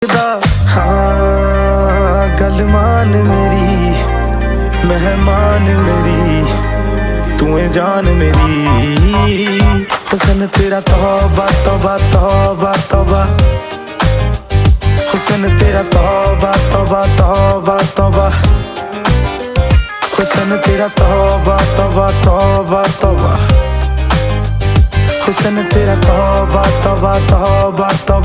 हाँ गल मान मेरी मेहमान मेरी तू है जान मेरी। हुस्न तेरा तौबा तौबा तौबा तौबा, हुस्न तेरा तौबा तौबा तौबा तौबा, हुस्न तेरा तौबा तौबा तौबा तौबा, हुस्न तेरा तौबा तौबा तौबा तौबा।